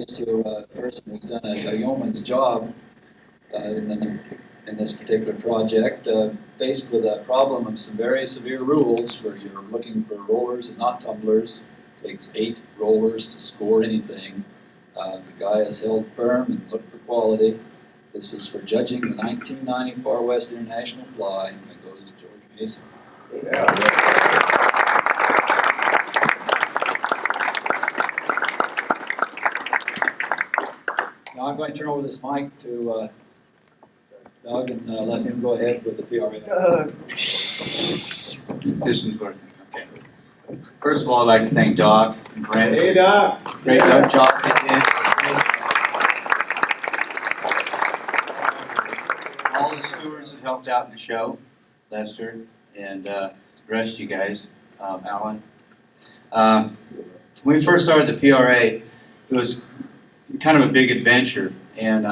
to a person who's done a yeoman's job in this particular project, faced with a problem of some very severe rules where you're looking for rollers and not tumblers. It takes 8 rollers to score anything. The guy has held firm and looked for quality. This is for judging the 1990 Far West International Fly. It goes to George Mason. Now I'm going to turn over this mic to Doug and let him go ahead with the PRA. This is important. Okay. First of all, I'd like to thank Doc and Brent. Hey, Doc. Great job they did. All the stewards that helped out in the show, Lester and the rest of you guys, Alan. When we first started the PRA, it was kind of a big adventure, and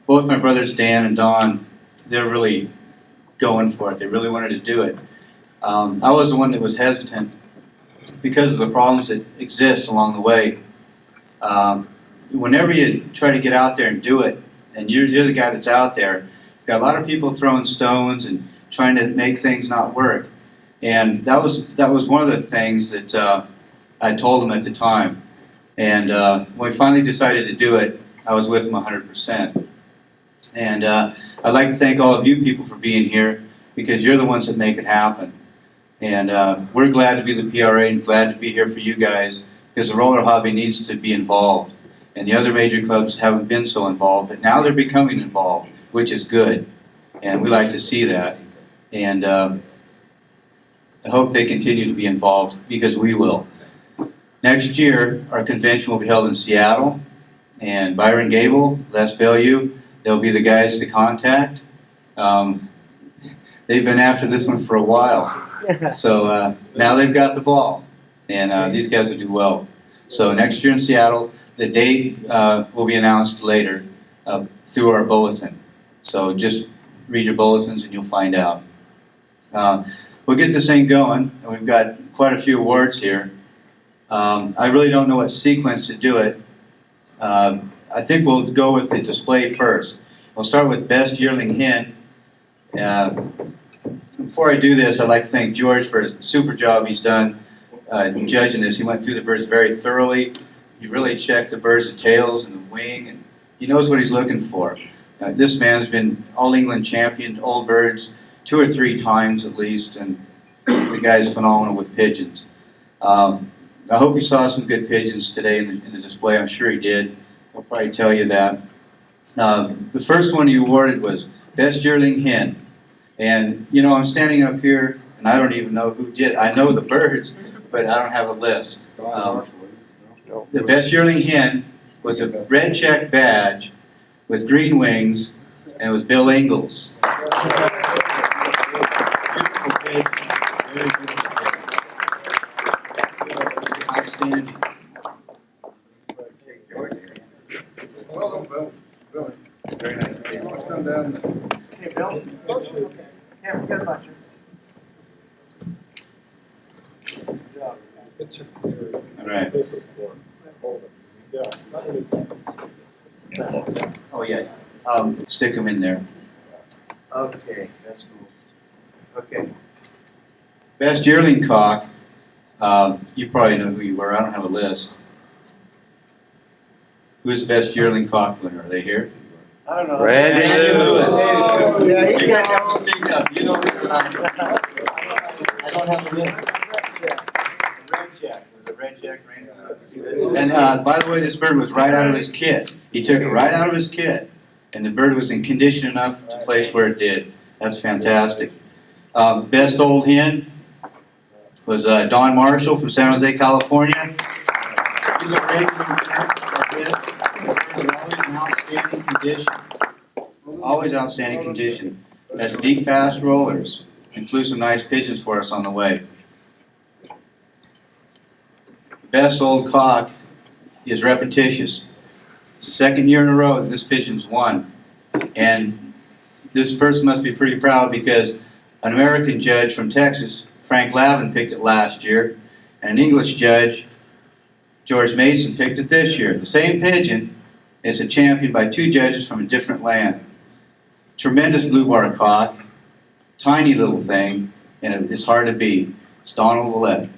both my brothers Dan and Don, they're really going for it. They really wanted to do it. I was the one that was hesitant because of the problems that exist along the way. Whenever you try to get out there and do it, and you're the guy that's out there, you've got a lot of people throwing stones and trying to make things not work. And that was one of the things that I told them at the time. And when we finally decided to do it, I was with them 100%. And I'd like to thank all of you people for being here, because you're the ones that make it happen. And we're glad to be the PRA and glad to be here for you guys, because the roller hobby needs to be involved. And the other major clubs haven't been so involved, but now they're becoming involved, which is good. And we like to see that. And I hope they continue to be involved, because we will. Next year, our convention will be held in Seattle, and Byron Gable, Les Bellew, they'll be the guys to contact. They've been after this one for a while, so now they've got the ball, and these guys will do well. So next year in Seattle, the date will be announced later through our bulletin. So just read your bulletins and you'll find out. We'll get this thing going, and we've got quite a few awards here. I really don't know what sequence to do it. I think we'll go with the display first. We'll start with Best Yearling Hen. Before I do this, I'd like to thank George for a super job he's done judging this. He went through the birds very thoroughly. He really checked the birds' tails and the wing, and he knows what he's looking for. This man's been All England champion, old birds, 2 or 3 times at least, and the guy's phenomenal with pigeons. I hope he saw some good pigeons today in the display. I'm sure he did. He'll probably tell you that. The first one he awarded was Best Yearling Hen. And, you know, I'm standing up here, and I don't even know who did it. I know the birds, but I don't have a list. The Best Yearling Hen was a red check badge with green wings, and it was Bill Ingalls. Beautiful pigeon. Very beautiful pigeon. Outstanding. Well done, Bill. Bill. Very nice. Let's come down. Hey, Bill. Can't forget about you. All right. Oh, yeah. Stick them in there. Okay, that's cool. Okay. Best Yearling Cock. You probably know who you were. I don't have a list. Who's the best yearling cock winner? Are they here? I don't know. Randy Lewis. Oh, yeah, You guys have to speak up. You know who I I don't have a list. Red Jack. Was it Red Jack? Randy Lewis. And by the way, this bird was right out of his kit. He took it right out of his kit, and the bird was in condition enough to place where it did. That's fantastic. Best old hen was Don Marshall from San Jose, California. He's a regular winner like this. They're always in outstanding condition. Always outstanding condition. Has deep, fast rollers. And flew some nice pigeons for us on the way. Best old cock is Repetitious. It's the second year in a row that this pigeon's won. And this person must be pretty proud, because an American judge from Texas, Frank Lavin, picked it last year, and an English judge, George Mason picked it this year. The same pigeon is a champion by 2 judges from a different land. Tremendous blue bar cock, tiny little thing, and it's hard to beat. It's Donald Willett.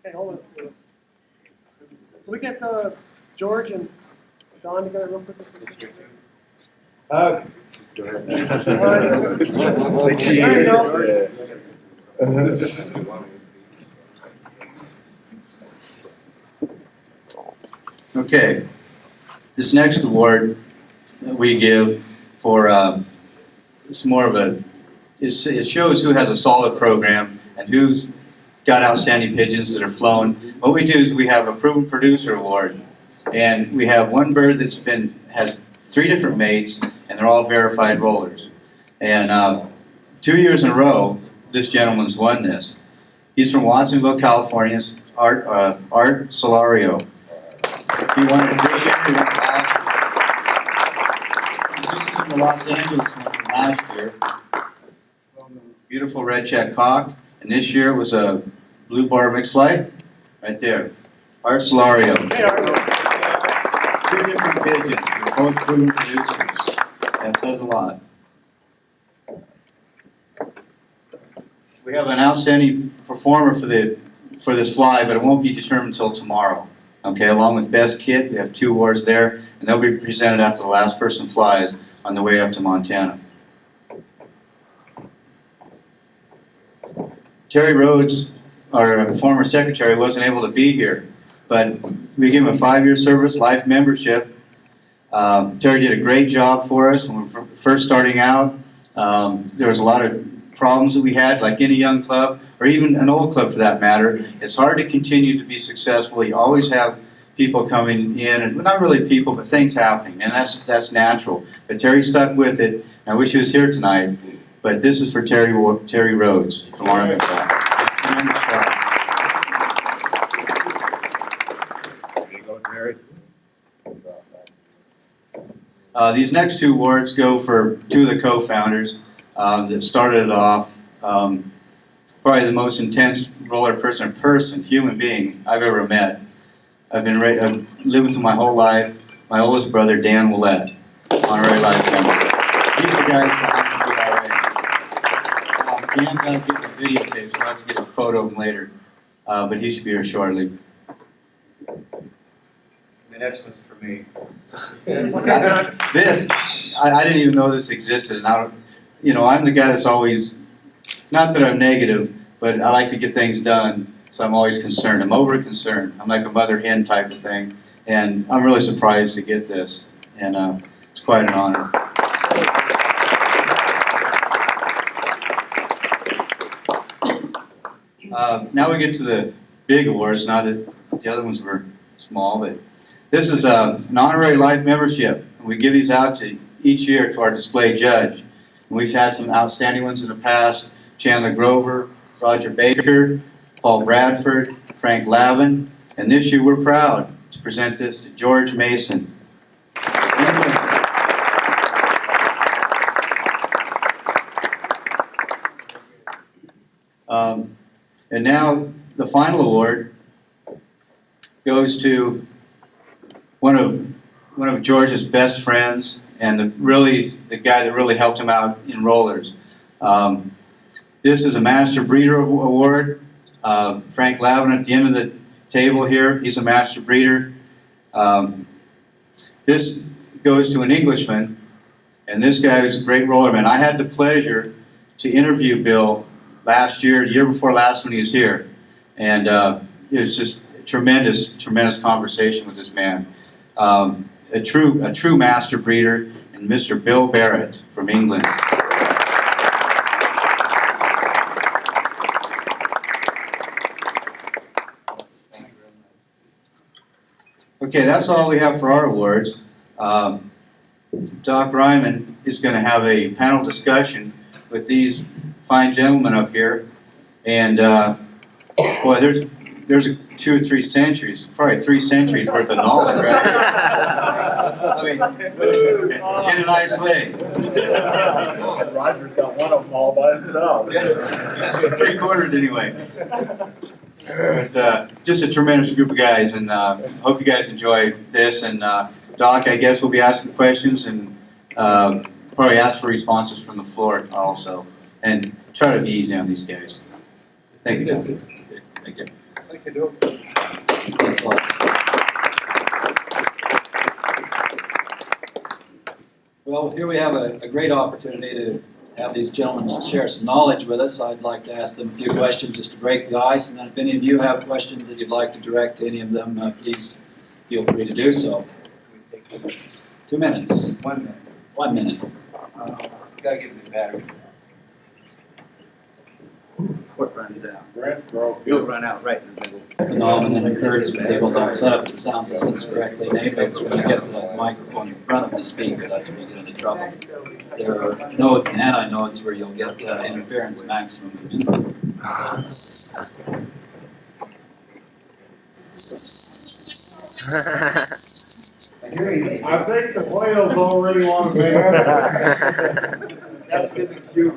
Okay, hold on. Can we get George and Don together real quick? Okay, this next award that we give for, it's more of a, it shows who has a solid program and who's got outstanding pigeons that are flown. What we do is we have a proven producer award, and we have one bird that's has 3 different mates, and they're all verified rollers. And 2 years in a row, this gentleman's won this. He's from Watsonville, California. Art Solario. He won it this year. He won it last year. This is in the Los Angeles one from last year. Beautiful red check cock. And this year it was a blue bar mixed flight. Right there. Art Solario. Hey, Art. 2 different pigeons. They're both proven producers. That says a lot. We have an outstanding performer for this fly, but it won't be determined until tomorrow. Okay, along with Best Kit, we have 2 awards there, and they'll be presented after the last person flies on the way up to Montana. Terry Rhodes, our former secretary, wasn't able to be here, but we gave him a 5-year service, life membership. Terry did a great job for us when we were first starting out. There was a lot of problems that we had, like any young club, or even an old club for that matter. It's hard to continue to be successful. You always have people coming in, and not really people, but things happening, and that's natural. But Terry stuck with it. I wish he was here tonight, but this is for Terry Rhodes from Arkansas. Tremendous job. There you go, Terry. These next 2 awards go for 2 of the co-founders that started it off. Probably the most intense roller human being I've ever met. I've lived with him my whole life. My oldest brother, Dan Willett, honorary life member. He's the guy that's behind the Dan's got to get the videotape, so I'll have to get a photo of him later. But he should be here shortly. The next one's for me. This, I didn't even know this existed, and I'm the guy that's always, not that I'm negative, but I like to get things done, so I'm always concerned. I'm over-concerned. I'm like a mother hen type of thing, and I'm really surprised to get this, and it's quite an honor. Now we get to the big awards, not that the other ones were small, but this is an honorary life membership. We give these out to each year to our display judge. And we've had some outstanding ones in the past: Chandler Grover, Roger Baker, Paul Bradford, Frank Lavin, and this year we're proud to present this to George Mason. And now the final award goes to one of George's best friends, and the guy that really helped him out in rollers. This is a Master Breeder Award. Frank Lavin at the end of the table here, he's a Master Breeder. This goes to an Englishman, and this guy is a great rollerman. I had the pleasure to interview Bill last year, the year before last when he was here, and it was just a tremendous conversation with this man. A true master breeder, and Mr. Bill Barrett from England. Okay, that's all we have for our awards. Doc Ryman is going to have a panel discussion with these fine gentlemen up here, and boy, there's 2 or 3 centuries, probably 3 centuries worth of knowledge right here. Get a nice leg. Roger's got one of them all by himself. 3/4 anyway. But just a tremendous group of guys, and hope you guys enjoyed this. And Doc, I guess we'll be asking questions and probably ask for responses from the floor also, and try to be easy on these guys. Thank you, Doc. Thank you. Thank you, Doc. Thanks a lot. Well, here we have a great opportunity to have these gentlemen share some knowledge with us. I'd like to ask them a few questions just to break the ice, and then if any of you have questions that you'd like to direct to any of them, please feel free to do so. 2 minutes. 1 minute. 1 minute. Gotta get the battery. What runs out? Brent broke. You'll run out right in the middle. Phenomenon occurs when people don't set up the sound systems correctly. Maybe it's when you get the microphone in front of the speaker, that's when you get into trouble. There are nodes and anti-nodes where you'll get interference maximum. I think the whales already want to bear. That's his excuse.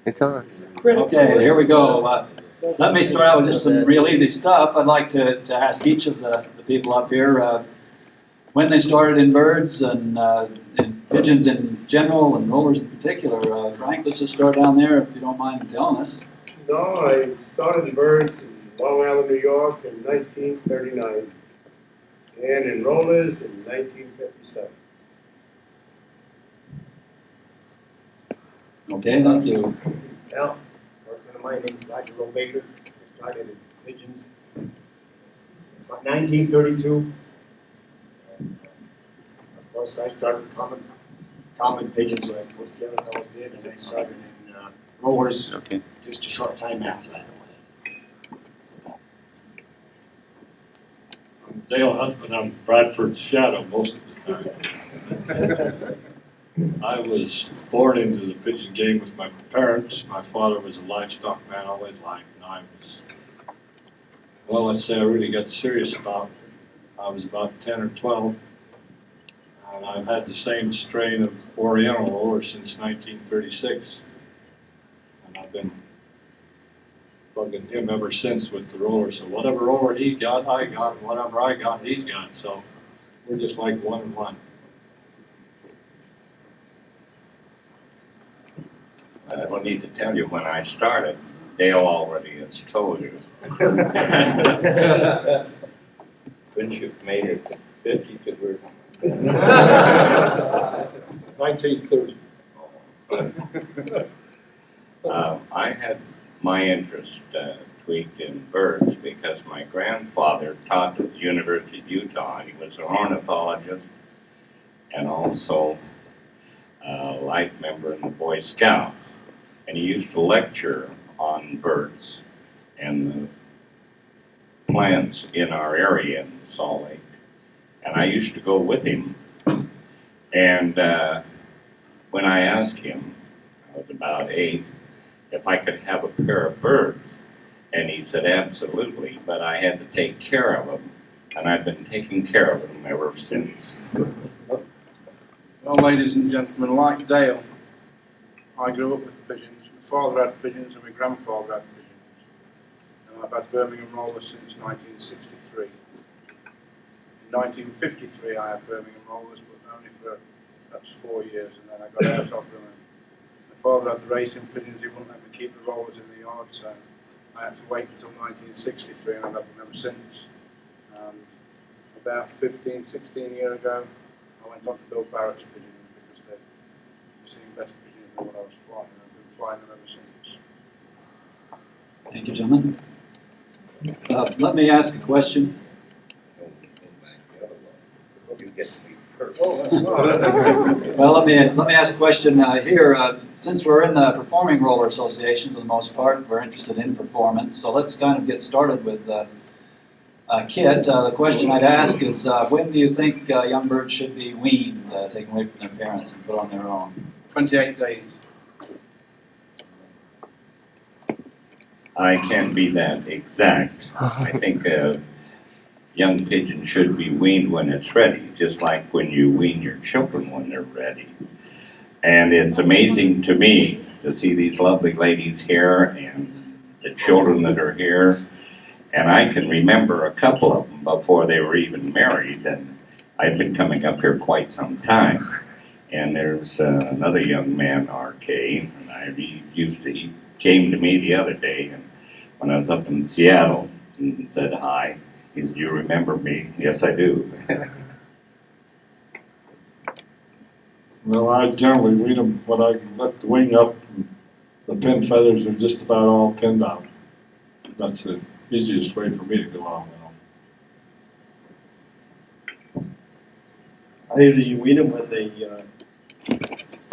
It's on. Okay, here we go. Let me start out with just some real easy stuff. I'd like to ask each of the people up here when they started in birds and pigeons in general and rollers in particular. Frank, let's just start down there if you don't mind telling us. No, I started in birds in Long Island, New York in 1939 and in rollers in 1957. Okay, thank you. Well, my name is Roger Baker. I started in pigeons about 1932. And, of course, I started common pigeons like most the other fellows did, and I started in rollers just a short time after that. I'm Dale Husband. I'm Bradford's shadow most of the time. I was born into the pigeon game with my parents. My father was a livestock man all his life, and I was, well, let's say I really got serious about, I was about 10 or 12, and I've had the same strain of Oriental roller since 1936, and I've been bugging him ever since with the roller. So whatever roller he got, I got, and whatever I got, he's got. So we're just like 1 and 1. I don't need to tell you when I started. Dale already has told you. Couldn't you have made it 50 because we're 1930. I had my interest tweaked in birds because my grandfather taught at the University of Utah. He was an ornithologist and also a life member in the Boy Scouts. And he used to lecture on birds and the plants in our area in Salt Lake. And I used to go with him. And when I asked him, I was about 8, if I could have a pair of birds. And he said, absolutely, but I had to take care of them. And I've been taking care of them ever since. Well, ladies and gentlemen, like Dale, I grew up with pigeons. My father had pigeons and my grandfather had pigeons. And I've had Birmingham rollers since 1963. In 1953 I had Birmingham rollers, but only for perhaps 4 years, and then I got out of them. And my father had the racing pigeons. He wouldn't let me keep the rollers in the yard, so I had to wait until 1963, and I've had them ever since. About 15, 16 years ago, I went on to build barracks pigeons because they seemed better pigeons than what I was flying, and I've been flying them ever since. Thank you, gentlemen. Let me ask a question. Well, let me ask a question here. Since we're in the Performing Roller Association for the most part, we're interested in performance. So let's kind of get started with Kit. The question I'd ask is, when do you think young birds should be weaned, taken away from their parents and put on their own? 28 days. I can't be that exact. I think a young pigeon should be weaned when it's ready, just like when you wean your children when they're ready. And it's amazing to me to see these lovely ladies here and the children that are here. And I can remember a couple of them before they were even married, and I've been coming up here quite some time. And there's another young man, RK, and he came to me the other day, and when I was up in Seattle, and said hi. He said, "Do you remember me?" Yes, I do. Well, I generally wean them when I let the wing up. The pin feathers are just about all pinned out. That's the easiest way for me to go on with them. I usually wean them when they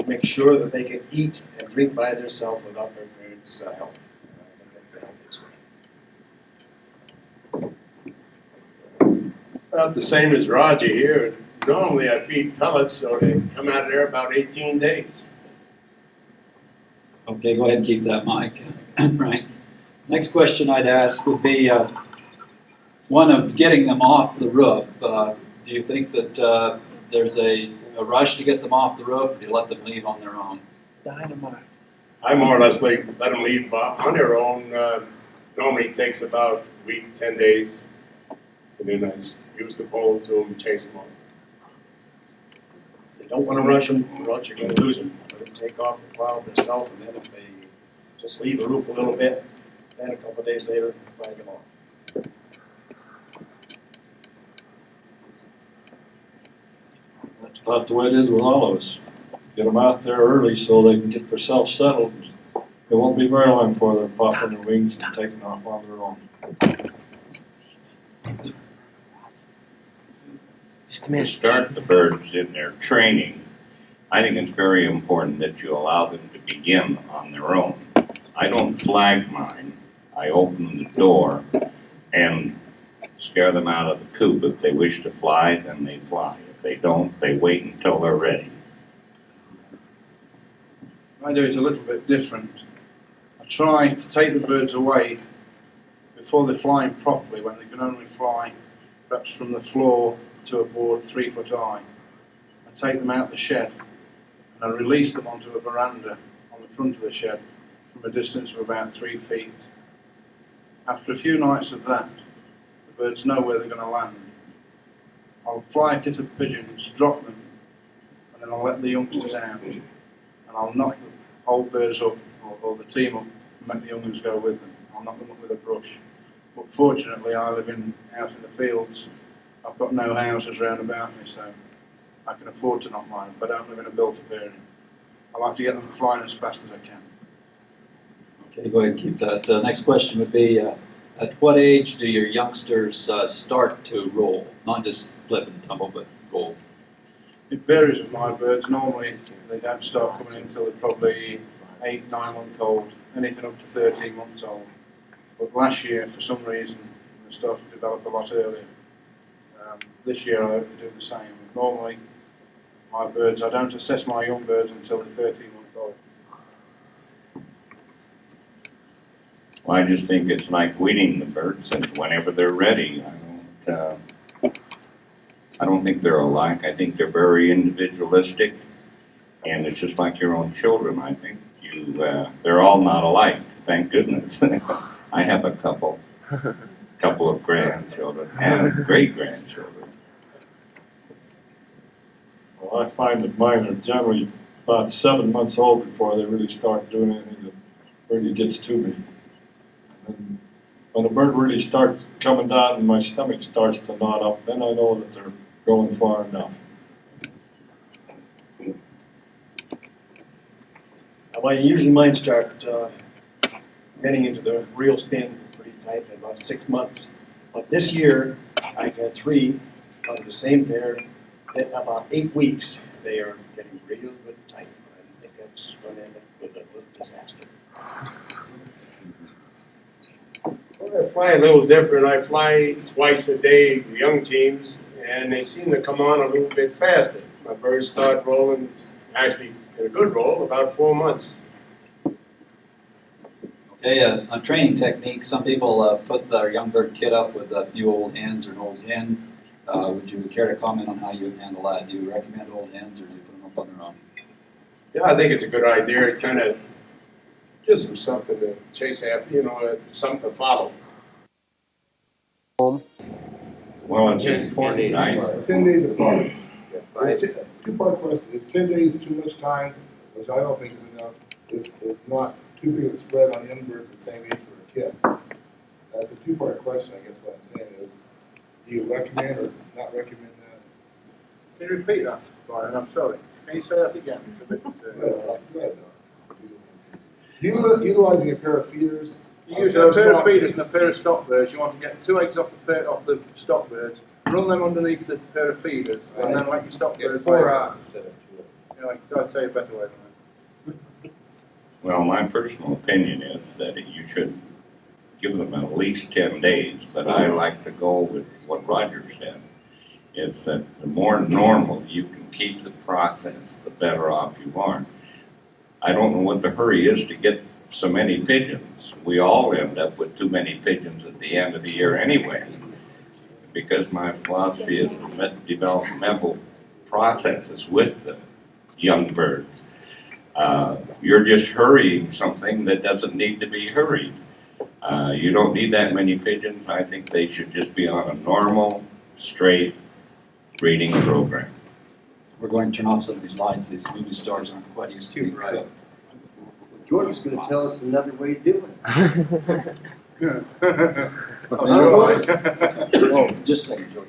make sure that they can eat and drink by themselves without their parents' help. I think that's a healthiest way. About the same as Roger here. Normally I feed pellets, so they come out of there about 18 days. Okay, go ahead and keep that mic. Right. Next question I'd ask would be one of getting them off the roof. Do you think that there's a rush to get them off the roof, or do you let them leave on their own? Dynamite. I more or less let them leave on their own. Normally it takes about a week, 10 days. And then I use the pole to them and chase them off. You don't want to rush them, or else you're going to lose them. Let them take off and plow themselves, and then if they just leave the roof a little bit, then a couple of days later, flag them off. That's about the way it is with all of us. Get them out there early so they can get themselves settled. It won't be very long before they're popping their wings and taking off on their own. To start the birds in their training, I think it's very important that you allow them to begin on their own. I don't flag mine. I open the door and scare them out of the coop. If they wish to fly, then they fly. If they don't, they wait until they're ready. I do it a little bit different. I try to take the birds away before they're flying properly, when they can only fly perhaps from the floor to a board 3 foot high. I take them out the shed and I release them onto a veranda on the front of the shed from a distance of about 3 feet. After a few nights of that, the birds know where they're going to land. I'll fly a kit of pigeons, drop them, and then I'll let the youngsters out. And I'll knock the old birds up, or the team up, and make the young ones go with them. I'll knock them up with a brush. But fortunately, I live out in the fields. I've got no houses round about me, so I can afford to knock mine up. I don't live in a built-up area. I like to get them flying as fast as I can. Okay, go ahead and keep that. Next question would be, at what age do your youngsters start to roll? Not just flip and tumble, but roll. It varies with my birds. Normally, they don't start coming in until they're probably 8, 9 months old, anything up to 13 months old. But last year, for some reason, they started to develop a lot earlier. This year, I hope to do the same. Normally, my birds, I don't assess my young birds until they're 13 months old. Well, I just think it's like weaning the birds, and whenever they're ready, I don't think they're alike. I think they're very individualistic, and it's just like your own children. I think they're all not alike. Thank goodness. I have a couple of grandchildren and great-grandchildren. Well, I find that mine are generally about 7 months old before they really start doing anything that really gets to me. And when the bird really starts coming down and my stomach starts to knot up, then I know that they're going far enough. Well, usually mine start getting into the real spin pretty tight in about 6 months. But this year, I've had 3 out of the same pair. In about 8 weeks, they are getting real good tight. I think that's going to end up with a little disaster. Well, I fly a little different. I fly twice a day, young teams, and they seem to come on a little bit faster. My birds start rolling, actually in a good roll, about 4 months. Okay, on training techniques, some people put their young bird kit up with a few old hens or an old hen. Would you care to comment on how you would handle that? Do you recommend old hens or do you put them up on their own? Yeah, I think it's a good idea. It kind of gives them something to chase after, you know, something to follow. Well, it's important, I, 10 days apart. Two-part question. Is 10 days too much time, which I don't think is enough? It's not too big of a spread on young birds the same age for a kid. That's a two-part question, I guess what I'm saying is, do you recommend or not recommend that? Can you repeat that, Brian? I'm sorry. Can you say that again? It's a bit, utilizing a pair of feeders. You use a pair of feeders and a pair of stock birds. You want to get 2 eggs off the stock birds, run them underneath the pair of feeders, and then let your stock birds. 4 hours. You know, I'll tell you a better way than that. well, my personal opinion is that you should give them at least 10 days, but I like to go with what Roger said, is that the more normal you can keep the process, the better off you are. I don't know what the hurry is to get so many pigeons. We all end up with too many pigeons at the end of the year anyway, because my philosophy is the developmental processes with the young birds. You're just hurrying something that doesn't need to be hurried. You don't need that many pigeons. I think they should just be on a normal, straight breeding program. We're going to turn off some of these lights. These movie stars aren't quite used to it. Right. George is going to tell us another way of doing it. Oh, just a second, George.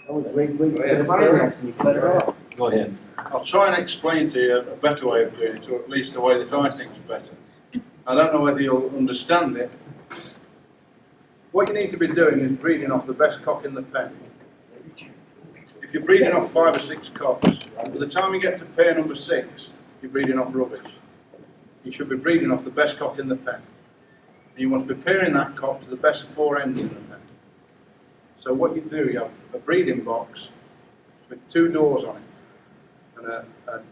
I was waiting for the climax and you cut it off. Go ahead. I'll try and explain to you a better way of doing it, or at least the way that I think is better. I don't know whether you'll understand it. What you need to be doing is breeding off the best cock in the pen. If you're breeding off 5 or 6 cocks, by the time you get to pair number 6, you're breeding off rubbish. You should be breeding off the best cock in the pen. And you want to be pairing that cock to the best 4 ends in the pen. So what you do, you have a breeding box with 2 doors on it, and a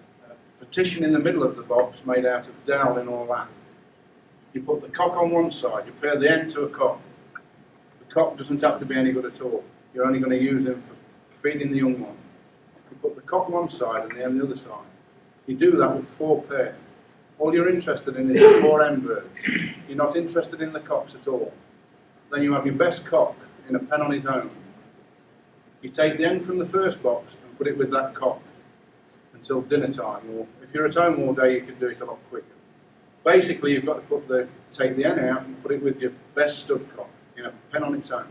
partition in the middle of the box made out of dowling or lath. You put the cock on one side, you pair the end to a cock. The cock doesn't have to be any good at all. You're only going to use him for feeding the young one. You put the cock one side and the end the other side. You do that with 4 pairs. All you're interested in is the 4 end birds. You're not interested in the cocks at all. Then you have your best cock in a pen on his own. You take the end from the first box and put it with that cock until dinner time, or if you're at home all day you can do it a lot quicker. Basically you've got to take the end out and put it with your best stud cock in a pen on its own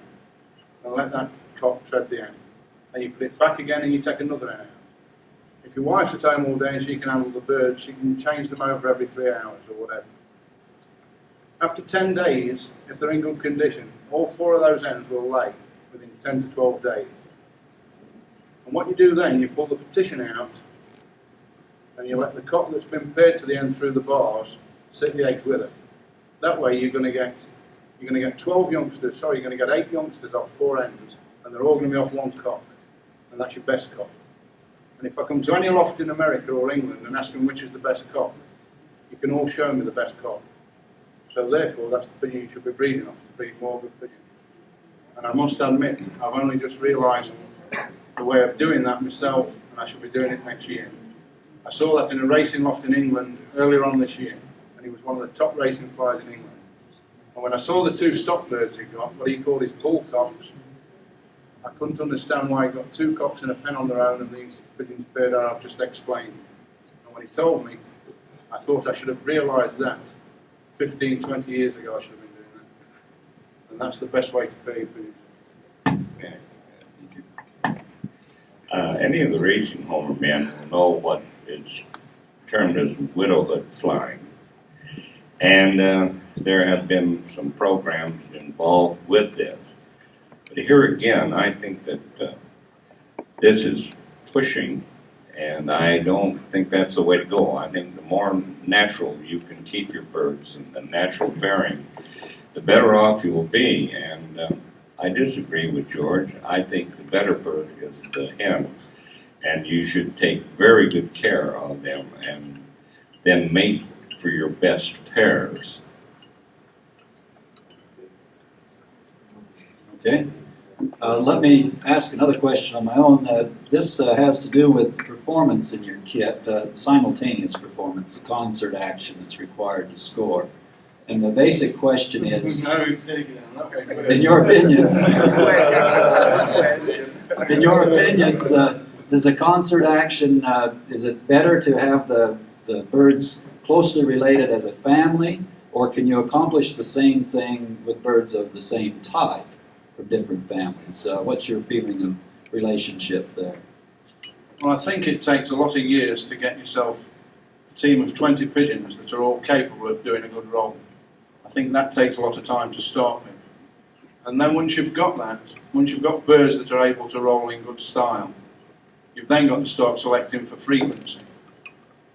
and let that cock tread the end. Then you put it back again and you take another end out. If your wife's at home all day and she can handle the birds, she can change them over every 3 hours or whatever. After 10 days, if they're in good condition, all 4 of those ends will lay within 10 to 12 days. And what you do then, you pull the partition out and you let the cock that's been paired to the end through the bars sit the eggs with it. That way you're going to get 12 youngsters, sorry, you're going to get 8 youngsters off 4 ends, and they're all going to be off 1 cock, and that's your best cock. And if I come to any loft in America or England and ask them which is the best cock, you can all show me the best cock. So therefore, that's the pigeon you should be breeding off, to breed more good pigeons. And I must admit, I've only just realised the way of doing that myself, and I should be doing it next year. I saw that in a racing loft in England earlier on this year, and he was one of the top racing flyers in England. And when I saw the 2 stock birds he got, what he called his bull cocks, I couldn't understand why he got 2 cocks in a pen on their own and these pigeons paired out I've just explained. And when he told me, I thought I should have realised that 15, 20 years ago I should have been doing that. And that's the best way to pair your pigeons. Any of the racing homer men will know what is termed as widowhood flying. And there have been some programs involved with this. But here again, I think that this is pushing, and I don't think that's the way to go. I think the more natural you can keep your birds and the natural pairing, the better off you will be. And I disagree with George. I think the better bird is the hen, and you should take very good care of them and then mate for your best pairs. Okay. Let me ask another question on my own. This has to do with performance in your kit, simultaneous performance, the concert action that's required to score. And the basic question is, in your opinions, does a concert action, is it better to have the birds closely related as a family, or can you accomplish the same thing with birds of the same type from different families? What's your feeling of relationship there? Well, I think it takes a lot of years to get yourself a team of 20 pigeons that are all capable of doing a good roll. I think that takes a lot of time to start with. And then once you've got that, once you've got birds that are able to roll in good style, you've then got to start selecting for frequency.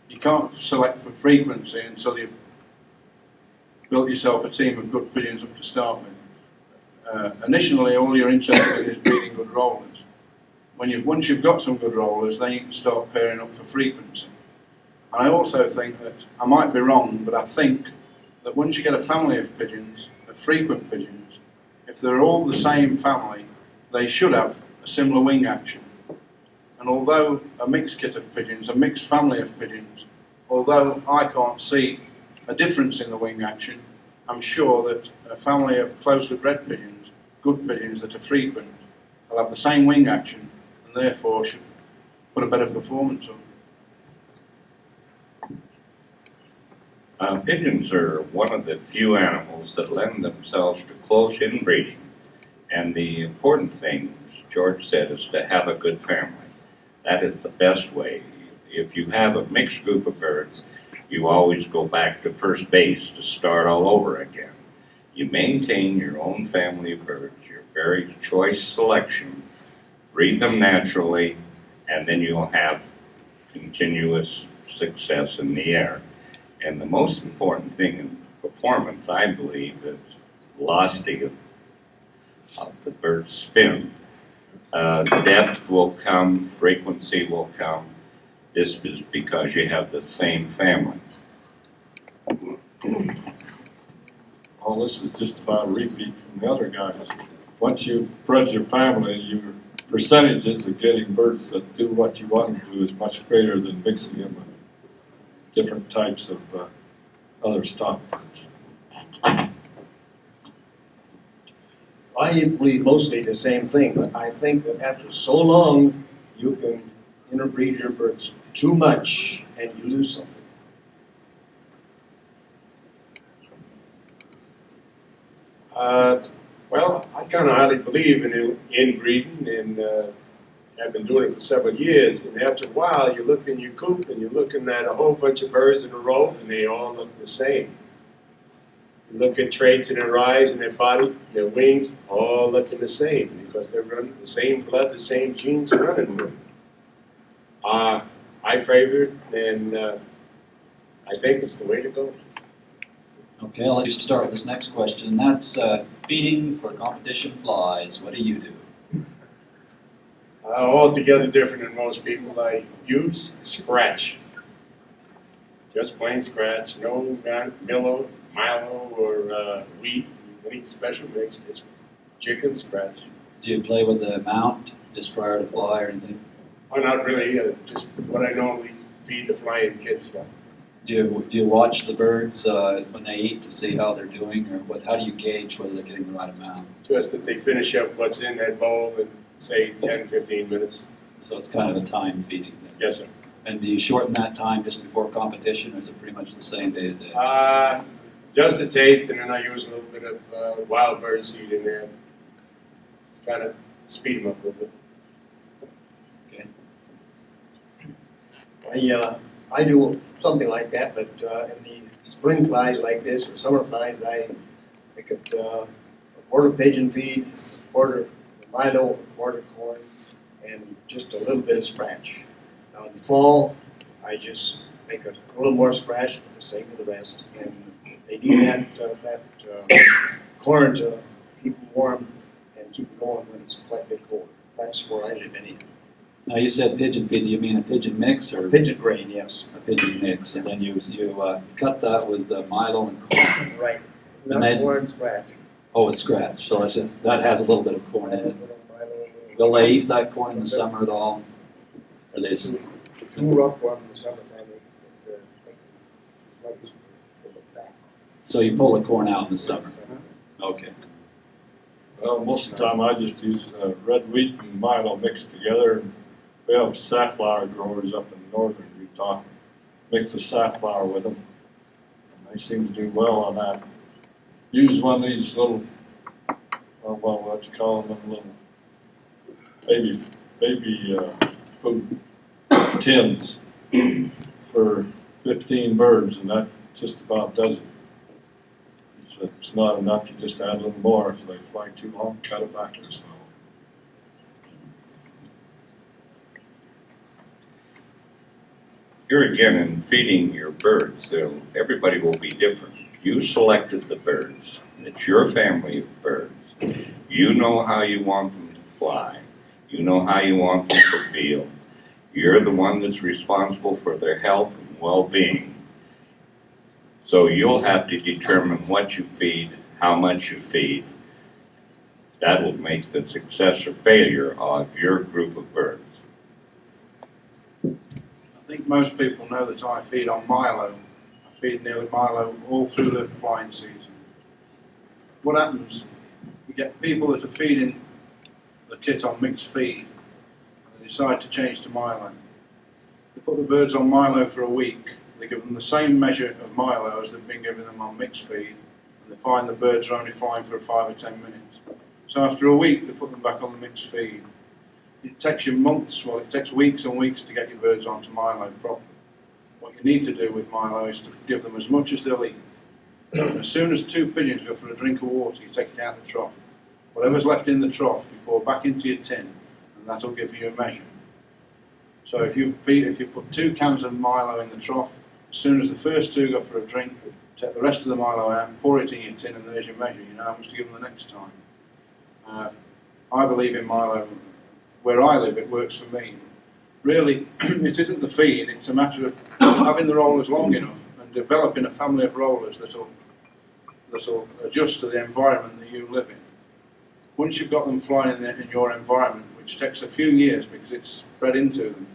You can't select for frequency until you've built yourself a team of good pigeons up to start with. Initially, all you're interested in is breeding good rollers. Once you've got some good rollers, then you can start pairing up for frequency. And I also think that, I might be wrong, but I think that once you get a family of pigeons, of frequent pigeons, if they're all the same family, they should have a similar wing action. And although a mixed kit of pigeons, a mixed family of pigeons, although I can't see a difference in the wing action, I'm sure that a family of closely bred pigeons, good pigeons that are frequent, will have the same wing action and therefore should put a better performance on. Pigeons are one of the few animals that lend themselves to close inbreeding. And the important thing, as George said, is to have a good family. That is the best way. If you have a mixed group of birds, you always go back to first base to start all over again. You maintain your own family of birds, your very choice selection, breed them naturally, and then you'll have continuous success in the air. And the most important thing in performance, I believe, is velocity of the bird's spin. Depth will come, frequency will come. This is because you have the same family. All this is just about a repeat from the other guys. Once you've bred your family, your percentages of getting birds that do what you want them to do is much greater than mixing them with different types of other stock birds. I believe mostly the same thing, but I think that after so long, you can interbreed your birds too much and you lose something. Well, I kind of highly believe in inbreeding, and I've been doing it for several years. And after a while, you look in your coop and you're looking at a whole bunch of birds in a row, and they all look the same. You look at traits in their eyes and their body, their wings, all looking the same because they're running the same blood, the same genes are running through them. I favor it, and I think it's the way to go. Okay, I'll let you start with this next question. That's feeding for competition flies. What do you do? Altogether different than most people. I use scratch. Just plain scratch. No Milo or wheat, any special mix. Just chicken scratch. Do you play with the amount just prior to fly or anything? Oh, not really. Just what I normally feed the flying kids. Do you watch the birds when they eat to see how they're doing, or how do you gauge whether they're getting the right amount? Just that they finish up what's in that bowl in, say, 10, 15 minutes. So it's kind of a time feeding thing. Yes, sir. And do you shorten that time just before competition, or is it pretty much the same day to day? Just a taste, and then I use a little bit of wild bird seed in there. Just kind of speed them up a little bit. Okay. I do something like that, but in the spring flies like this or summer flies, I make it a quarter pigeon feed, a quarter Milo, a quarter corn, and just a little bit of scratch. Now in the fall, I just make it a little more scratch, but the same with the rest. And they need that corn to keep them warm and keep them going when it's quite a bit cold. That's where I live anyhow. Now you said pigeon feed. Do you mean a pigeon mix or Pigeon grain, yes. a pigeon mix? And then you cut that with Milo and corn. Right. And then- Not corn scratch. Oh, it's scratch. So that has a little bit of corn in it. Will they eat that corn in the summer at all? Or they just, Too rough for them in the summertime, it makes it sluggish for the back. so you pull the corn out in the summer? Okay. Well, most of the time I just use red wheat and milo mixed together. We have safflower growers up in northern Utah. Mix the safflower with them. And they seem to do well on that. Use one of these little, well, what you call them, little baby food tins for 15 birds, and that just about does it. If it's not enough, you just add a little more. If they fly too long, cut it back to the small. Here again, in feeding your birds, everybody will be different. You selected the birds. It's your family of birds. You know how you want them to fly. You know how you want them to feel. You're the one that's responsible for their health and well-being. So you'll have to determine what you feed, how much you feed. That will make the success or failure of your group of birds. I think most people know that I feed on milo. I feed nearly milo all through the flying season. What happens, you get people that are feeding the kit on mixed feed, and they decide to change to milo. They put the birds on milo for a week, they give them the same measure of milo as they've been giving them on mixed feed, and they find the birds are only flying for 5 or 10 minutes. So after a week, they put them back on the mixed feed. It takes you months, well, it takes weeks and weeks to get your birds onto milo properly. What you need to do with milo is to give them as much as they'll eat. And as soon as 2 pigeons go for a drink of water, you take it out of the trough. Whatever's left in the trough, you pour back into your tin, and that'll give you a measure. So if you put 2 cans of milo in the trough, as soon as the first 2 go for a drink, take the rest of the milo out, pour it in your tin, and there's your measure. You know how much to give them the next time. I believe in milo. Where I live, it works for me. Really, it isn't the feed, it's a matter of having the rollers long enough and developing a family of rollers that'll adjust to the environment that you live in. Once you've got them flying in your environment, which takes a few years because it's bred into them,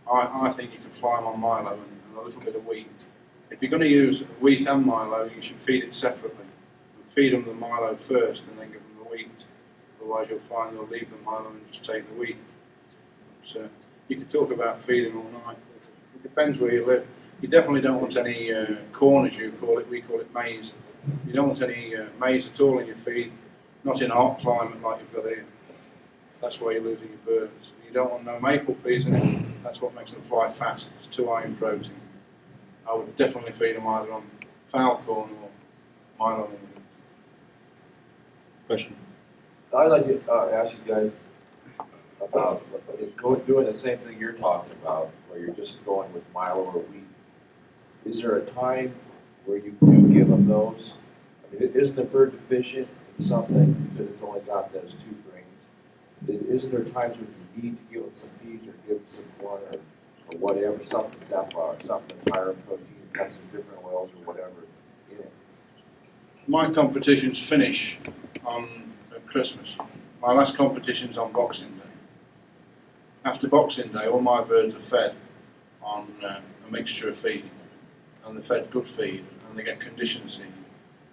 I think you can fly them on milo and a little bit of wheat. If you're going to use wheat and milo, you should feed it separately. Feed them the milo first and then give them the wheat. Otherwise you'll find they'll leave the milo and just take the wheat. So you can talk about feeding all night. It depends where you live. You definitely don't want any corn, as you call it. We call it maize. You don't want any maize at all in your feed. Not in a hot climate like you've got here. That's why you're losing your birds. You don't want no maple peas in it. That's what makes them fly fast. It's too high in protein. I would definitely feed them either on fowl corn or milo. Question? I'd like to ask you guys about doing the same thing you're talking about, where you're just going with milo or wheat. Is there a time where you do give them those? I mean, isn't the bird deficient in something because it's only got those 2 grains? Isn't there times when you need to give them some peas or give them some corn or whatever, something safflower, something that's higher in protein, has some different oils or whatever in it? My competitions finish on Christmas. My last competition's on Boxing Day. After Boxing Day, all my birds are fed on a mixture of feed, and they're fed good feed, and they get conditioned seed.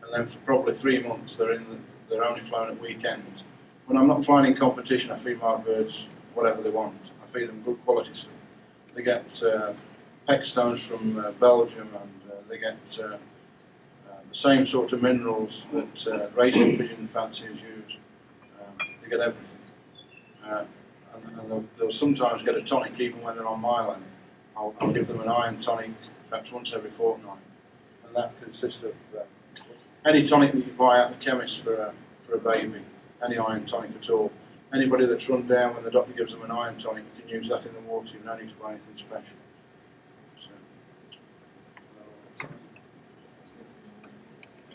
And then for probably 3 months, they're only flown at weekends. When I'm not flying in competition, I feed my birds whatever they want. I feed them good quality seed. They get peck stones from Belgium, and they get the same sort of minerals that racing pigeon fanciers use. They get everything. And they'll sometimes get a tonic even when they're on milo. I'll give them an iron tonic perhaps once every fortnight. And that consists of any tonic that you buy at the chemist for a baby, any iron tonic at all. Anybody that's run down when the doctor gives them an iron tonic, you can use that in the water. You don't need to buy anything special. So,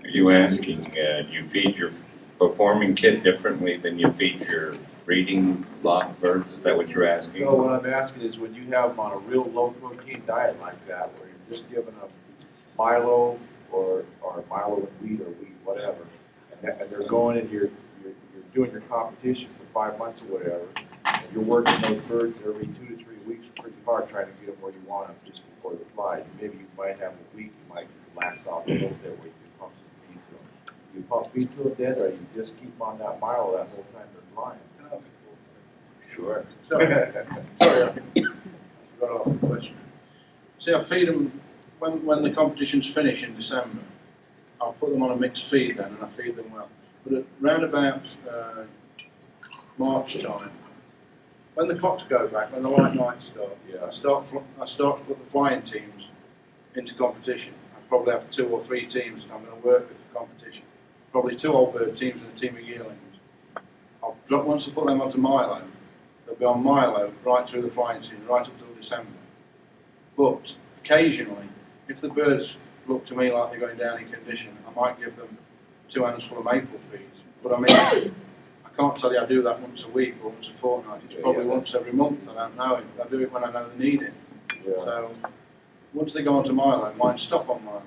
Are you asking, do you feed your performing kit differently than you feed your breeding lot birds? Is that what you're asking? No, what I'm asking is when you have them on a real low protein diet like that, where you're just giving them milo or milo with wheat or wheat, whatever, going and you're doing your competition for 5 months or whatever, and you're working those birds every 2 to 3 weeks pretty hard trying to get them where you want them just before they fly. Maybe you might have a week, you might relax off a little bit where you can pump some feed to them. You pump feed to them then, or you just keep them on that mile that whole time they're flying? Sure. Sorry, I forgot to ask the question. See, I feed them, when the competitions finish in December, I'll put them on a mixed feed then, and I feed them well. But at round about March time, when the clocks go back, when the light nights start, I start to put the flying teams into competition. I probably have 2 or 3 teams I'm going to work with for competition. Probably 2 old bird teams and a team of yearlings. Once I put them onto Milo, they'll be on Milo right through the flying season, right up till December. But occasionally, if the birds look to me like they're going down in condition, I might give them 2 handfuls of maple feeds. But I mean, I can't tell you I do that once a week or once a fortnight. It's probably once every month. I don't know it. I do it when I know they need it. Yeah. So once they go onto Milo, mine stop on Milo.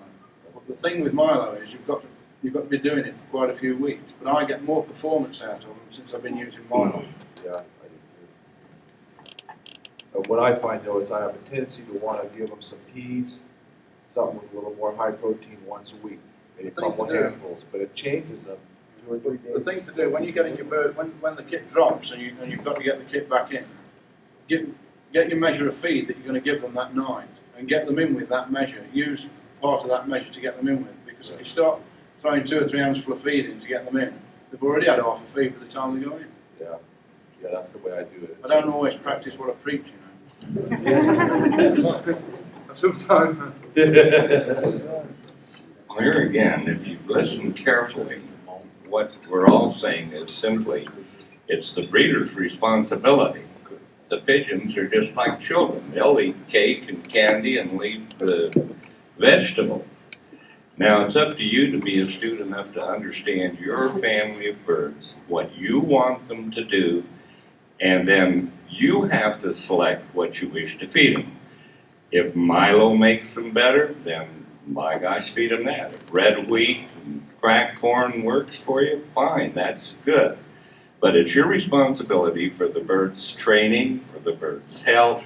But the thing with Milo is you've got to be doing it for quite a few weeks. But I get more performance out of them since I've been using Milo. Yeah, I do too. What I find though is I have a tendency to want to give them some peas, something with a little more high protein once a week, maybe a couple handfuls, but it changes them 2 or 3 days. The thing to do when you're getting your bird, when the kit drops and you've got to get the kit back in, get your measure of feed that you're going to give them that night and get them in with that measure. Use part of that measure to get them in with, because if you start throwing 2 or 3 ounces full of feed in to get them in, they've already had half a feed by the time they go in. Yeah, that's the way I do it. I don't always practice what I preach, you know. Sometimes. Well, here again, if you listen carefully, what we're all saying is simply, it's the breeder's responsibility. The pigeons are just like children. They'll eat cake and candy and leave the vegetables. Now, it's up to you to be astute enough to understand your family of birds, what you want them to do, and then you have to select what you wish to feed them. If Milo makes them better, then by gosh, feed them that. If red wheat and cracked corn works for you, fine, that's good. But it's your responsibility for the bird's training, for the bird's health,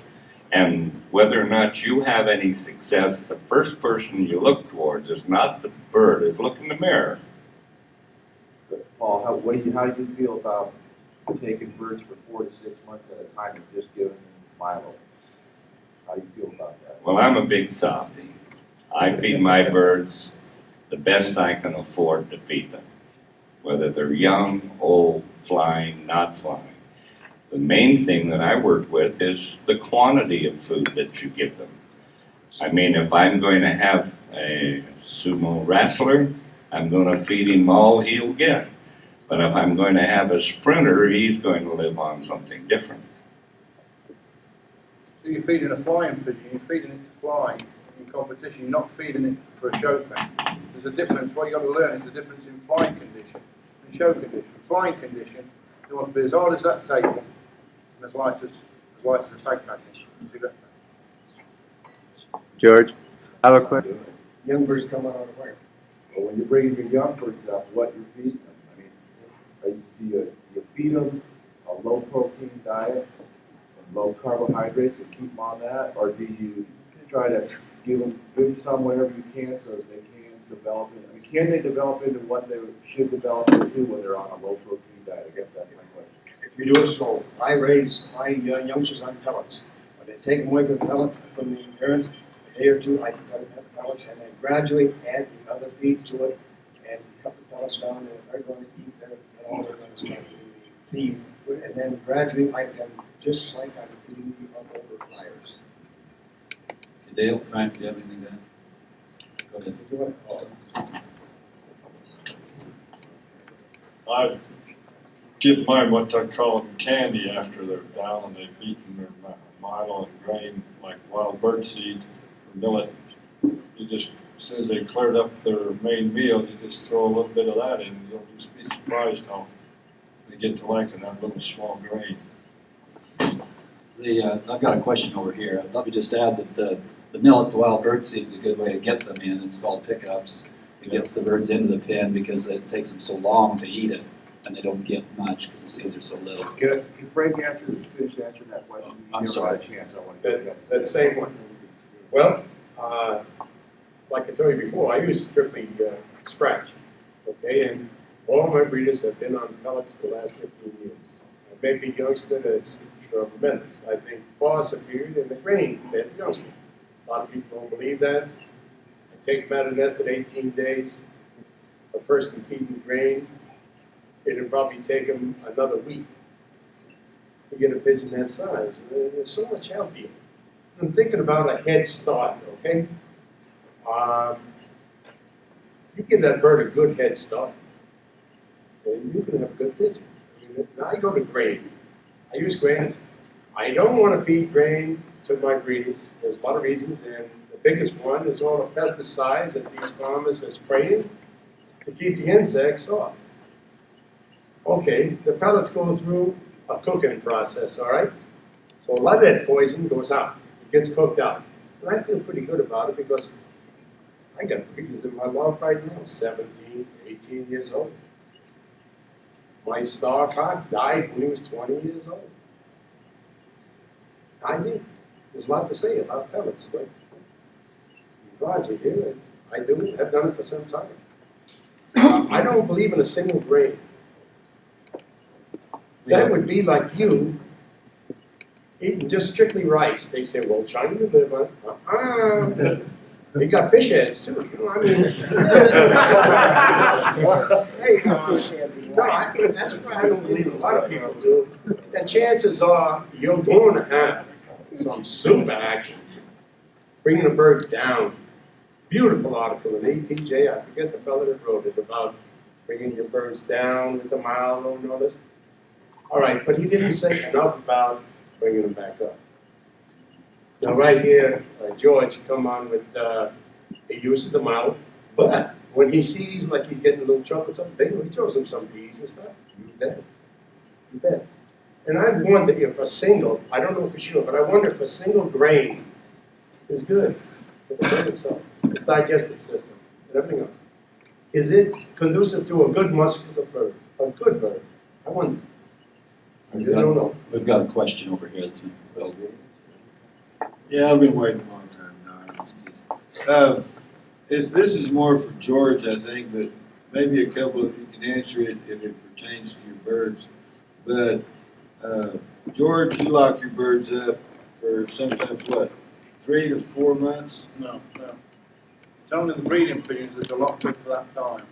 and whether or not you have any success, the first person you look towards is not the bird, is look in the mirror. Paul, how do you feel about taking birds for 4 to 6 months at a time and just giving them Milo? How do you feel about that? Well, I'm a big softie. I feed my birds the best I can afford to feed them, whether they're young, old, flying, not flying. The main thing that I work with is the quantity of food that you give them. I mean, if I'm going to have a sumo wrestler, I'm going to feed him all he'll get. But if I'm going to have a sprinter, he's going to live on something different. So you're feeding a flying pigeon, you're feeding it to fly in competition, you're not feeding it for a show thing. There's a difference, what you've got to learn is the difference in flying condition and show condition. Flying condition, they want to be as hard as that table and as light as a tag package. See that? George, I have a question. Young birds come out on the wire. Well, when you're bringing your young birds up, what you're feeding them? I mean, do you feed them a low protein diet and low carbohydrates and keep them on that, or do you try to give them some whenever you can so that they can develop into? I mean, can they develop into what they should develop into when they're on a low protein diet? I guess that's my question. If you do it slow, I raise my youngsters on pellets. When they take them away from the parents, a day or two, I cut them at pellets and then gradually add the other feed to it and cut the pellets down, and they're going to eat all they're going to start eating the feed. And then gradually I can, just like I'm feeding the older flyers. Dale, Frank, do you have anything to add? Go ahead. I give mine what I call candy after they're down and they've eaten their Milo and grain, like wild bird seed or millet. You just, as soon as they cleared up their main meal, you just throw a little bit of that in. You'll just be surprised how they get to liking that little small grain. I've got a question over here. Let me just add that the millet, the wild bird seed, is a good way to get them in. It's called pickups. It gets the birds into the pen because it takes them so long to eat it, and they don't get much because the seeds are so little. If Frank finished answering that question, I'm you sorry. have a chance. I want to go That same one. Well, like I told you before, I use strictly scratch, okay? And all my breeders have been on pellets for the last 15 years. Maybe youngster that's tremendous. I think far superior in the grain than youngster. A lot of people don't believe that. I take them out of the nest at 18 days. The first and feeding grain, it'll probably take them another week to get a pigeon that size. It's so much healthier. I'm thinking about a head start, okay? You give that bird a good head start, and you can have a good pigeon. Now I go to grain. I use grain. I don't want to feed grain to my breeders. There's a lot of reasons, and the biggest one is all the pesticides that these farmers are spraying to keep the insects off. Okay, the pellets go through a cooking process, all right? So a lot of that poison goes out. It gets cooked out. And I feel pretty good about it because I got breeders in my loft right now, 17, 18 years old. My star cock died when he was 20 years old. I mean, there's a lot to say about pellets, but Roger here, I do it, I've done it for some time. I don't believe in a single grain. That would be like you eating just strictly rice. They say, well, China liver, they got fish heads too, you know, I mean. Hey, no, that's why I don't believe a lot of people do. And chances are you're going to have some super action. Bringing a bird down. Beautiful article in APJ, I forget the fellow that wrote it, about bringing your birds down with the milo and all this. All right, but he didn't say enough about bringing them back up. Now right here, George come on with, he uses the mouth, but when he sees like he's getting a little troublesome, he throws him some bees and stuff. You bet. You bet. And I wonder if a single, I don't know for sure, but I wonder if a single grain is good for the bird itself, its digestive system, and everything else. Is it conducive to a good muscular bird, a good bird? I wonder. I really don't know. We've got a question over here that's been well. Yeah, I've been waiting a long time now. I'm just kidding. This is more for George, I think, but maybe a couple of you can answer it if it pertains to your birds. But George, you lock your birds up for sometimes what, 3 to 4 months? No. It's only the breeding pigeons that are locked up for that time.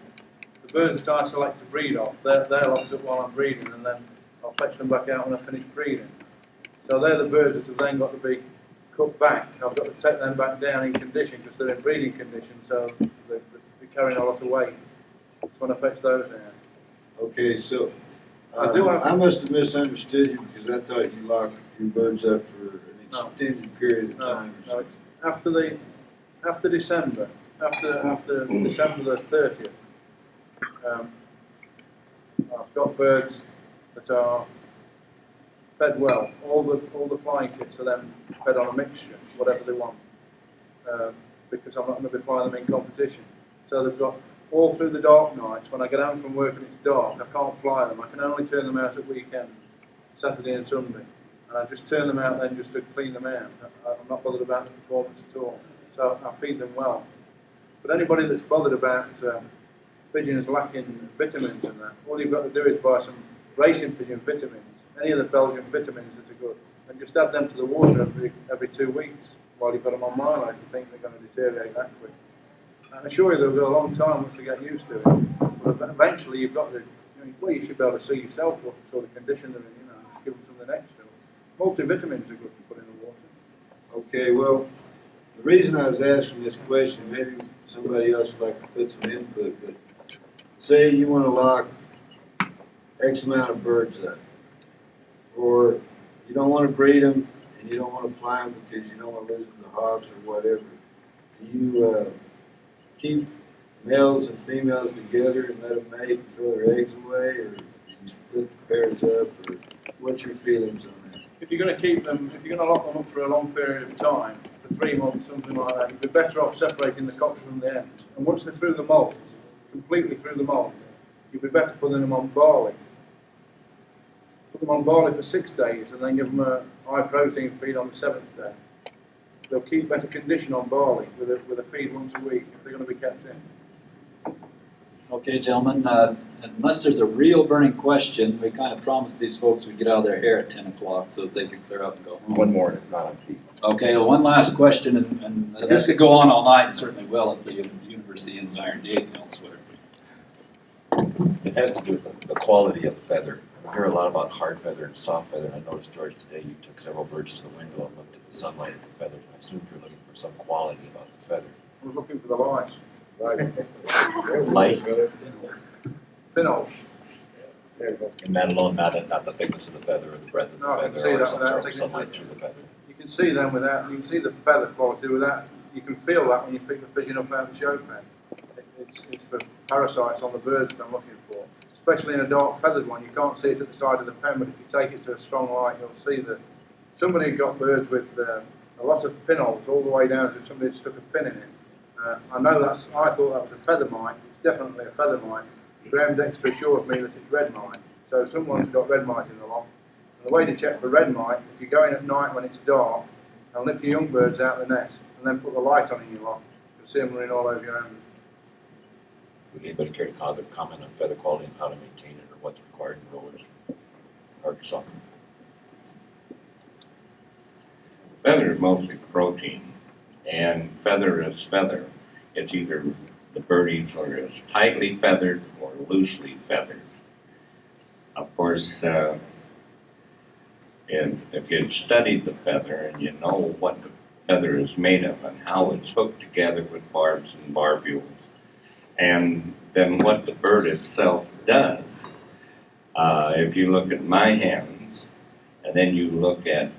The birds that I select to breed off, they're locked up while I'm breeding, and then I'll fetch them back out when I finish breeding. So they're the birds that have then got to be cut back. I've got to take them back down in condition because they're in breeding condition, so they're carrying a lot of weight. That's when I fetch those down. Okay, so I must have misunderstood you because I thought you locked your birds up for an extended period of time. No, it's after December, after December the 30th. I've got birds that are fed well. All the flying kits are then fed on a mixture, whatever they want, because I'm not going to be flying them in competition. So they've got all through the dark nights. When I get home from work and it's dark, I can't fly them. I can only turn them out at weekends, Saturday and Sunday, and I just turn them out then just to clean them out. I'm not bothered about the performance at all. So I feed them well. But anybody that's bothered about pigeons lacking vitamins and that, all you've got to do is buy some racing pigeon vitamins, any of the Belgian vitamins that are good, and just add them to the water every 2 weeks while you've got them on milo if you think they're going to deteriorate that quick. And I assure you they'll go a long time once they get used to it. But eventually you've got to, you should be able to see yourself what sort of condition they're in, just give them something extra. Multivitamins are good to put in the water. Okay, well, the reason I was asking this question, maybe somebody else would like to put some input, but say you want to lock X amount of birds up, or you don't want to breed them and you don't want to fly them because you don't want to lose them to hogs or whatever. Do you keep males and females together and let them mate and throw their eggs away, or do you split the pairs up, or what's your feelings on that? If you're going to keep them, if you're going to lock them up for a long period of time, the 3 months, something like that, you'd be better off separating the cocks from the hens. And once they're through the molt, completely through the molt, you'd be better putting them on barley. Put them on barley for 6 days and then give them a high protein feed on the 7th day. They'll keep better condition on barley with a feed once a week if they're going to be kept in. Okay, gentlemen, unless there's a real burning question, we kind of promised these folks we'd get out of their hair at 10 o'clock so that they could clear up and go home. One more, and it's not on feed. Okay, well, one last question, and this could go on all night, and certainly will at the University in Iron Gate and elsewhere. It has to do with the quality of feather. We hear a lot about hard feather and soft feather, and I noticed, George, today you took several birds to the window and looked at the sunlight of the feathers. I assumed you're looking for some quality about the feather. I was looking for the lice. Lice? Pinholes. And that alone, not the thickness of the feather or the breadth of the No, I can feather see or that some without sort of taking sunlight it. through the feather. You can see them without, you can see the feather quality without, you can feel that when you pick the pigeon up out of the show pen. It's the parasites on the birds that I'm looking for. Especially in a dark feathered one, you can't see it at the side of the pen, but if you take it to a strong light, you'll see that somebody had got birds with a lot of pinholes all the way down to somebody had stuck a pin in it. I thought that was a feather mite. It's definitely a feather mite. Graham Dexter assures me that it's red mite. So someone's got red mite in the loft. And the way to check for red mite, if you go in at night when it's dark and lift your young birds out of the nest and then put the light on in your loft, you'll see them running all over your hand. Would anybody care to comment on feather quality and how to maintain it or what's required in rollers or something? Feather is mostly protein, and feather is feather. It's either the birdies are as tightly feathered or loosely feathered. Of course, if you've studied the feather and you know what the feather is made of and how it's hooked together with barbs and barbules, and then what the bird itself does, if you look at my hens, and then you look at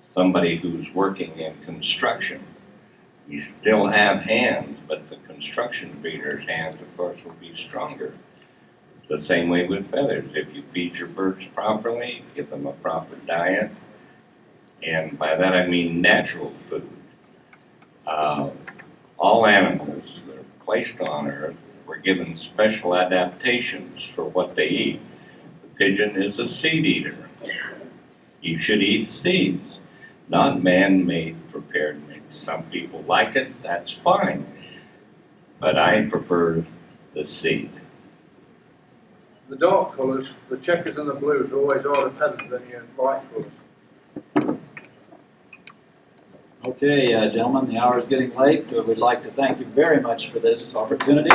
somebody who's working in construction, you still have hands, but the construction breeder's hands, of course, will be stronger. The same way with feathers. If you feed your birds properly, give them a proper diet, and by that I mean natural food. All animals that are placed on Earth were given special adaptations for what they eat. The pigeon is a seed eater. You should eat seeds, not man-made prepared mix. Some people like it, that's fine. But I prefer the seed. The dark colours, the checkers and the blues, always are the feathers than your light colours. Okay, gentlemen, the hour is getting late. We'd like to thank you very much for this opportunity.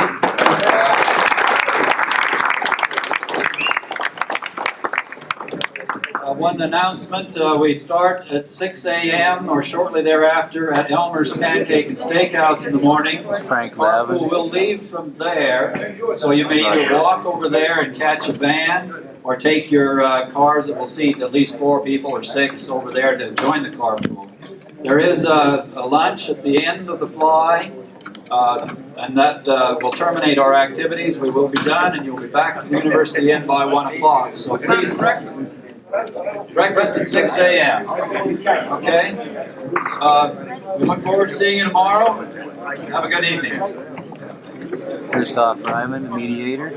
One announcement, we start at 6 a.m. or shortly thereafter at Elmer's Pancake and Steakhouse in the morning. Frank Carpool will leave from there, so you may either walk over there and catch a van or take your cars that will seat at least 4 people or 6 over there to join the carpool. There is a lunch at the end of the fly, and that will terminate our activities. We will be done, and you'll be back to the University Inn by 1 o'clock. So please, breakfast at 6 a.m. Okay? We look forward to seeing you tomorrow. Have a good evening. Christoph Ryman, the mediator.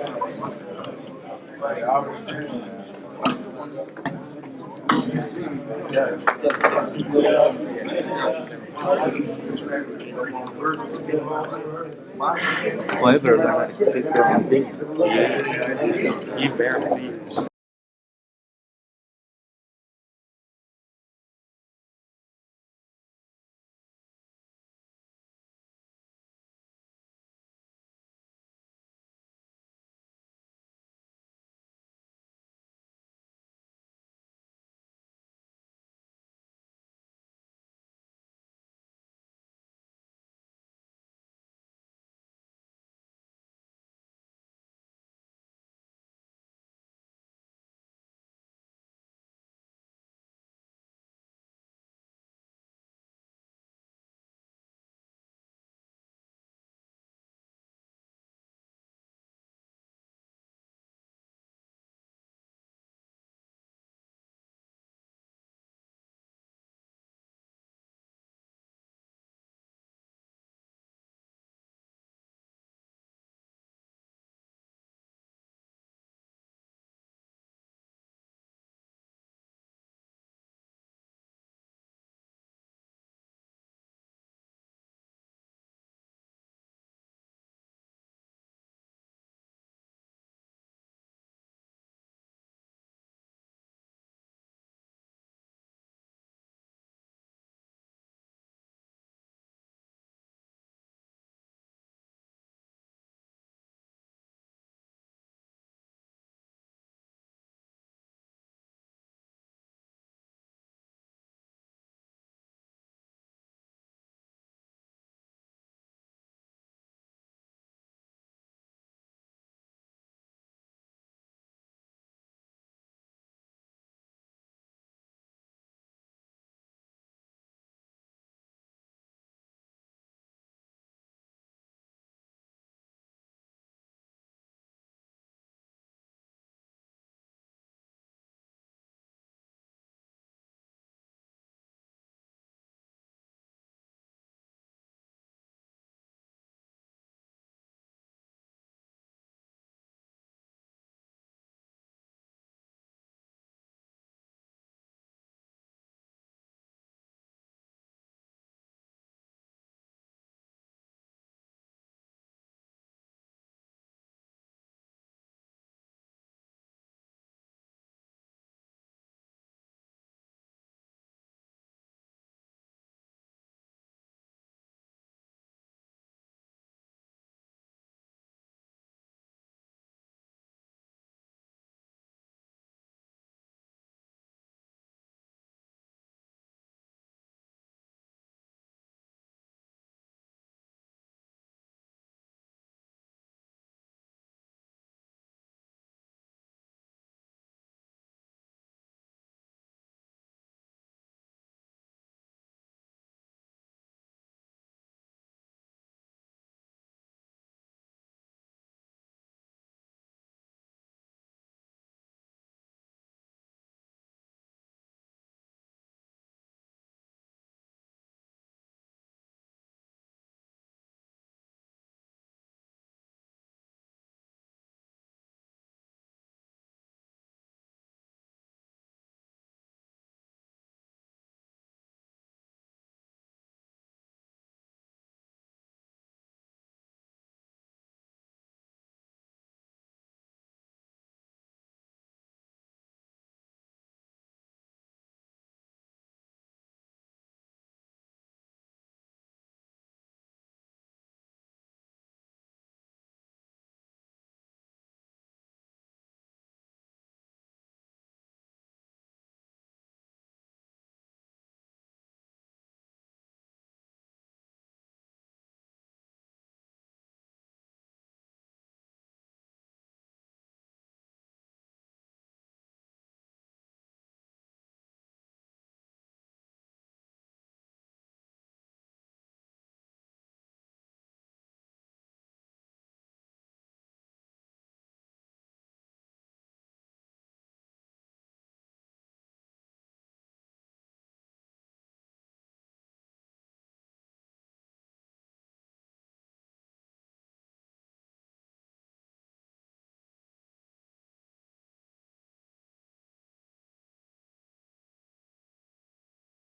Well, everybody took their own business. You barely.